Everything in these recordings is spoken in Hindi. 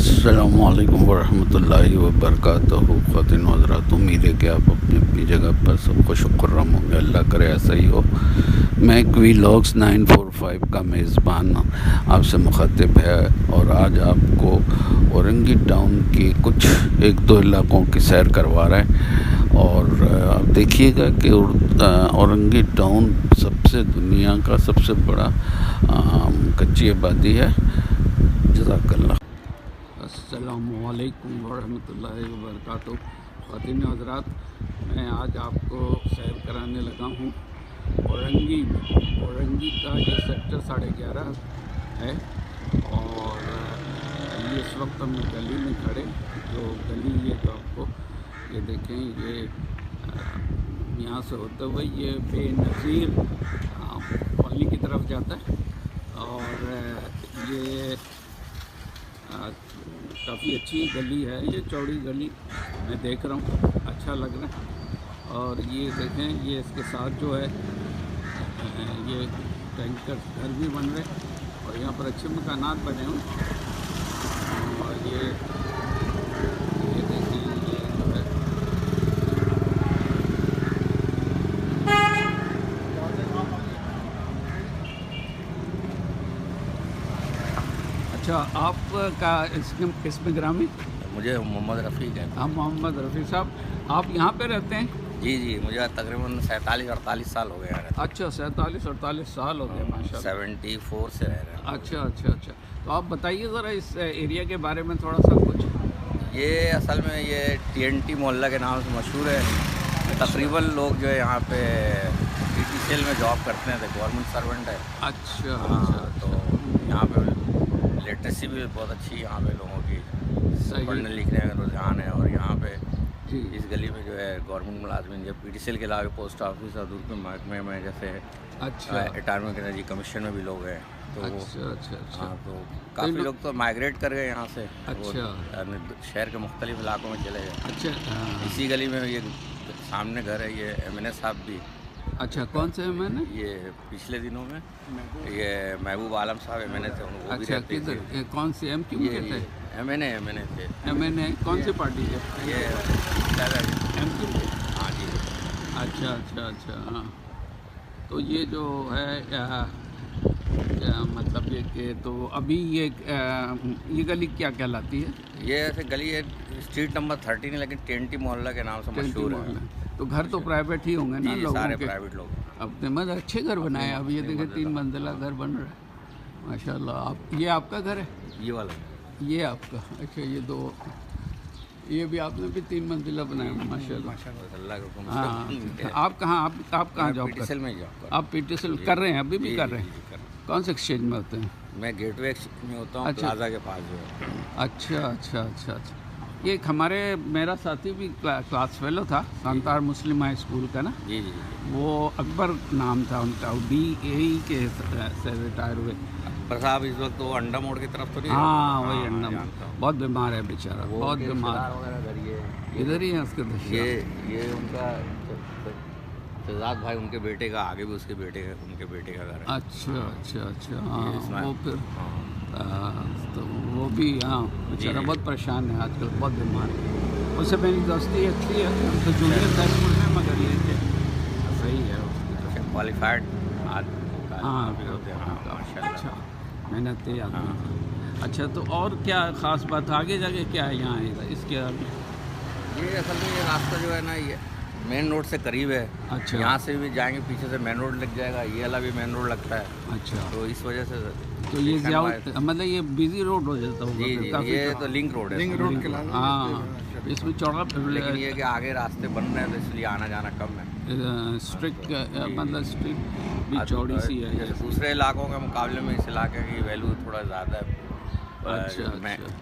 अस्सलामुअलैकुम वरहमतुल्लाहि वबरकातुहू। ख़वातीन व हज़रात, उम्मीद है कि आप अपनी अपनी जगह पर सब खुश खुर्रम होंगे। अल्लाह करे ऐसा ही हो। मैं वीलॉग्स 945 का मेज़बान आपसे मुखातिब है और आज आपको औरंगी टाउन की कुछ एक दो इलाक़ों की सैर करवा रहे हैं। और आप देखिएगा कि औरंगी टाउन सबसे दुनिया का सबसे बड़ा कच्ची आबादी है। जज़ाकल्लाह। अस्सलामुअलैकुम वरहमतुल्लाहि वबरकातुहू। ख़वातीन व हज़रात, मैं आज आपको सैर कराने लगा हूँ औरंगी का ये सेक्टर 11.5 है। और ये इस वक्त हम गली में खड़े, जो गली ये जो आपको ये देखें, ये यहाँ से होते हुए ये बेनज़ीर कॉलोनी की तरफ जाता है। और ये काफ़ी अच्छी गली है, ये चौड़ी गली मैं देख रहा हूँ, अच्छा लग रहा है। और ये देखें, ये इसके साथ जो है ये टैंकर घर भी बन रहे हैं और यहाँ पर अच्छे मकानात बने हुए। और ये देखें, ये जो है अच्छा, आपका इसमें ग्रामीण? मुझे मोहम्मद रफ़ी है। हाँ, मोहम्मद रफ़ी साहब, आप यहाँ पे रहते हैं? जी, मुझे तकरीबन 47-48 साल हो गए हैं। अच्छा, 47-48 साल हो गए, माशाल्लाह। 74 से रह रहे हैं। अच्छा। तो आप बताइए ज़रा इस एरिया के बारे में थोड़ा सा कुछ। ये असल में ये TNT मोहल्ला के नाम से मशहूर है। तकरीबन लोग जो है यहाँ पे PTCL में जॉब करते हैं, तो गवर्नमेंट सर्वेंट है। अच्छा। तो यहाँ पे लिटरेसी भी बहुत अच्छी यहाँ पे लोगों की, पढ़ने लिखने का रुझान है। और यहाँ पे इस गली में जो है गवर्नमेंट मुलाजमिन, जब PTCL के अलावा पोस्ट ऑफिस और दूर के महकमे में जैसे रिटायरमेंट एनर्जी कमीशन में भी लोग हैं। तो अच्छा। हाँ, तो काफ़ी लोग तो माइग्रेट कर गए यहाँ से। अच्छा। शहर के मुख्तलिफ इलाकों में चले गए। अच्छा। इसी गली में ये सामने घर है, ये MNA साहब भी। अच्छा, कौन से MNA? ये पिछले दिनों में ये महबूब आलम साहब MNA थे, वो भी रहते थे। कौन से MQ के थे? MNA थे। MNA कौन सी पार्टी के? ये MQ के? हाँ जी। अच्छा। हाँ, तो ये जो है क्या मतलब ये कि तो अभी ये गली क्या कहलाती है? ये ऐसे गली है, स्ट्रीट नंबर 13 है, लेकिन TNT मोहल्ला के नाम से मशहूर है। तो घर तो प्राइवेट ही होंगे ना लोगों सारे के? प्राइवेट लोग। अपने मतलब अच्छे घर बनाए। अब ये देखें 3 मंजिला घर बन रहा है, माशाल्लाह। ये आपका घर है? ये वाला ये आपका? अच्छा, ये भी आपने भी 3 मंजिला बनाया, माशाल्लाह। हाँ, आप कहाँ जॉब करते हैं? आप PTCL कर रहे हैं? अभी भी कर रहे हैं? कौन से एक्सचेंज में होते हैं? मैं गेटवे एक्सचेंज में होता हूँ, प्लाजा के पास जो है। अच्छा। ये मेरा साथी भी क्लास फेलो था संतार मुस्लिम हाई स्कूल का ना। जी। वो अकबर नाम था उनका, वो DAE के से रिटायर हुए। अकबर साहब इस वक्त वो अंडा मोड़ की तरफ तो नहीं? हाँ, वही अंडा मोड़। बहुत बीमार है बेचारा, बहुत बीमार। इधर ही है उसके? ये उनका शहजाद भाई, उनके बेटे का, आगे भी उनके बेटे का घर है। अच्छा। हाँ, वो फिर तो वो भी, हाँ, बेचारा बहुत परेशान है आजकल, बहुत बीमार है। उससे मेरी दोस्ती अच्छी है, हम तो जूनियर हाई स्कूल में, मगर ये सही है उसकी क्वालिफाइड। हाँ, अच्छा, मेहनती आदमी। अच्छा, तो और क्या ख़ास बात आगे जाके क्या है यहाँ इसके आगे? ये असल में ये रास्ता जो है ना, ये मेन रोड से करीब है। अच्छा। यहाँ से भी जाएंगे, पीछे से मेन रोड लग जाएगा, ये वाला भी मेन रोड लगता है। अच्छा, तो इस वजह से तो ये ज़्यादा मतलब ये बिजी रोड हो जाता होगा? जी, ये तो लिंक रोड है। हाँ, इसमें चौड़ा, लेकिन ये कि आगे रास्ते बन रहे हैं, तो इसलिए आना जाना कम है। स्ट्रिक्ट मतलब स्ट्रीट भी चौड़ी सी है। जैसे दूसरे इलाकों के मुकाबले में इस इलाके की वैल्यू थोड़ा ज़्यादा है। अच्छा।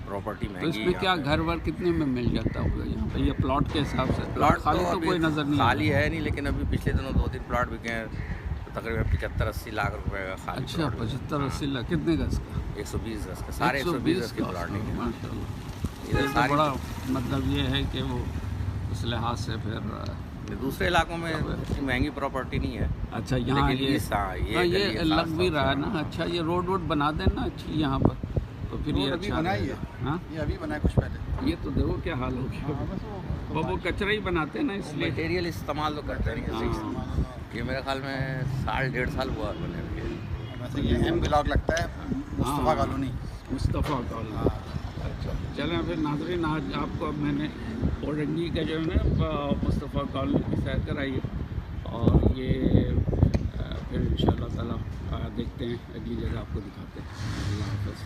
प्रॉपर्टी तो इसमें क्या घर वर कितने में मिल जाता होगा यहाँ पे? ये प्लॉट के हिसाब से? प्लॉट खाली तो कोई नज़र नहीं खाली है नहीं, लेकिन अभी पिछले दिनों 2-3 प्लॉट बिके हैं, तो तकरीबन 75-80 लाख रुपए का खाली। अच्छा, 75-80 लाख? कितने गज का? 120 गज का, सारे 120 गज के प्लॉट नहीं है। माशाल्लाह। इधर तो बड़ा मतलब ये है कि वो उस लिहाज से फिर दूसरे इलाकों में इतनी महंगी प्रॉपर्टी नहीं है। अच्छा, यहाँ ये लग भी रहा है ना। अच्छा, ये रोड बना देना अच्छी यहाँ पर, तो फिर ये अच्छा रहेगा। हाँ ये अभी बना है कुछ पहले। ये तो देखो क्या हाल हो गया। वो कचरा ही बनाते हैं ना, इसलिए मटेरियल इस्तेमाल तो करते नहीं है। हाँ। ये मेरे ख्याल में साल 1.5 साल हुआ बने हुए। वैसे ये एम ब्लॉक लगता है, मुस्तफ़ा कॉलोनी। मुस्तफ़ा कॉलोनी। अच्छा चलें फिर नाज़रीन, आज आपको अब मैंने औरंगी का जो है ना मुस्तफ़ा कॉलोनी की सैर कराई है, और ये फिर इंशाअल्लाह ताला देखते हैं अगली जगह आपको दिखाते हैं। अल्लाह हाफ़िज़।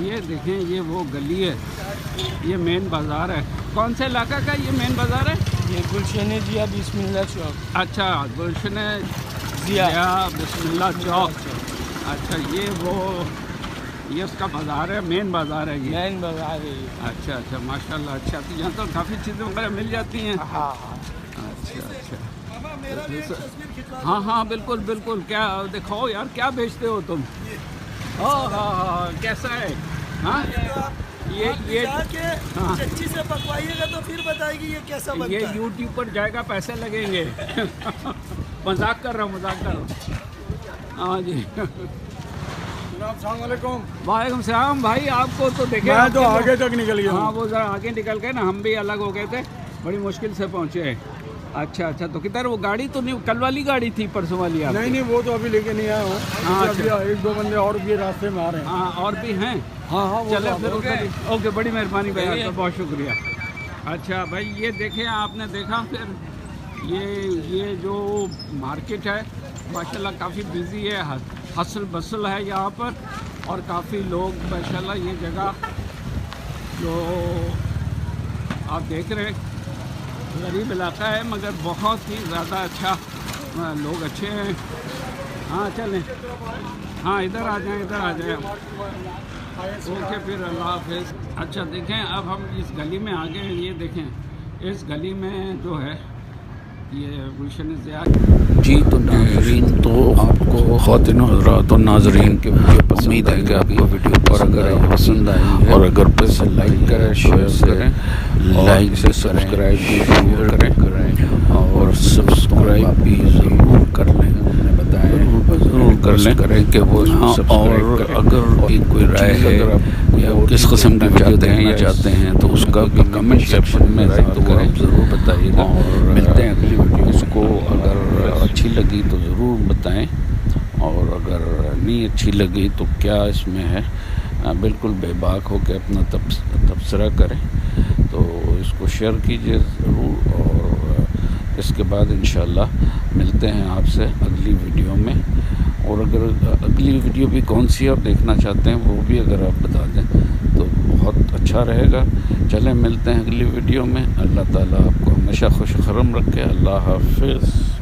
ये देखें, ये वो गली है, ये मेन बाज़ार है। कौन से इलाका का ये मेन बाज़ार है? ये गुलशन जिया बिस्मिल्लाह चौक। अच्छा, गुलशन जिया बिस्मिल्लाह चौक। अच्छा, ये उसका बाज़ार है, मेन बाज़ार है ये। मेन बाज़ार है ये। अच्छा अच्छा, माशाल्लाह। अच्छा, तो यहाँ तो काफ़ी चीज़ें वगैरह मिल जाती हैं। हाँ अच्छा अच्छा। हाँ हाँ बिल्कुल बिल्कुल। क्या दिखाओ यार, क्या बेचते हो तुम? हाँ हाँ हाँ, कैसा है? हाँ ये हाँ, अच्छी से पकवाइएगा तो फिर बताएगी ये कैसा बनता ये है। यूट्यूब पर जाएगा, पैसे लगेंगे। मजाक कर रहा हूँ, मजाक कर रहा हूँ। हाँ जी। अस्सलाम वालेकुम। वालेकुम सलाम भाई। आपको तो देखे, मैं तो आगे तक निकल गया। हाँ, वो ज़रा आगे निकल गए ना, हम भी अलग हो गए थे, बड़ी मुश्किल से पहुँचे। अच्छा अच्छा, तो किधर वो गाड़ी तो नहीं, कल वाली गाड़ी थी परसों वाली आपकी? नहीं वो तो अभी लेके नहीं आया हूँ। हाँ, अभी अच्छा। 1-2 बंदे और भी रास्ते में आ रहे हैं। हाँ, और भी हैं। हाँ हाँ चलो फिर ओके, बड़ी मेहरबानी भाई, आपका बहुत शुक्रिया। अच्छा भाई, ये देखें, आपने देखा फिर ये जो मार्केट है माशाल्लाह काफ़ी बिजी है, हसल बसल है यहाँ पर, और काफ़ी लोग माशाल्लाह, ये जगह जो आप देख रहे हैं गरीब इलाका है मगर बहुत ही ज़्यादा अच्छा, लोग अच्छे हैं। हाँ चलें, हाँ इधर आ जाएं, इधर आ जाएं। ओके फिर, अल्लाह हाफ़िज़। अच्छा देखें, अब हम इस गली में आ गए हैं। ये देखें, इस गली में जो है ये गुलशन ज़िया जी। तो नाज़रीन, तो आपको ख़वातीन हज़रात और नाज़रीन के वीडियो पसंद है कि आपको वीडियो और अगर पसंद आई है, और अगर पसंद लाइक करें, शेयर करें, लाइक से सब्सक्राइब भी ज़रूर करें, और सब्सक्राइब भी ज़रूर कर लें। ज़रूर कर लें करें कि वो। हाँ, और अगर कोई राय है या किस किस्म की वीडियो देखना चाहते हैं तो उसका भी कमेंट सेक्शन में राय तो वो आप ज़रूर बताइएगा। और मिलते हैं अगली वीडियो। इसको अगर अच्छी लगी तो ज़रूर बताएं, और अगर नहीं अच्छी लगी तो क्या इसमें है, बिल्कुल बेबाक हो के अपना तबसरा करें। तो इसको शेयर कीजिए ज़रूर, और इसके बाद इंशाल्लाह मिलते हैं आपसे अगली वीडियो में। और अगर अगली वीडियो भी कौन सी आप देखना चाहते हैं वो भी अगर आप बता दें तो बहुत अच्छा रहेगा। चलें, मिलते हैं अगली वीडियो में। अल्लाह ताला आपको हमेशा खुश खरम रखे। अल्लाह हाफ़िज़।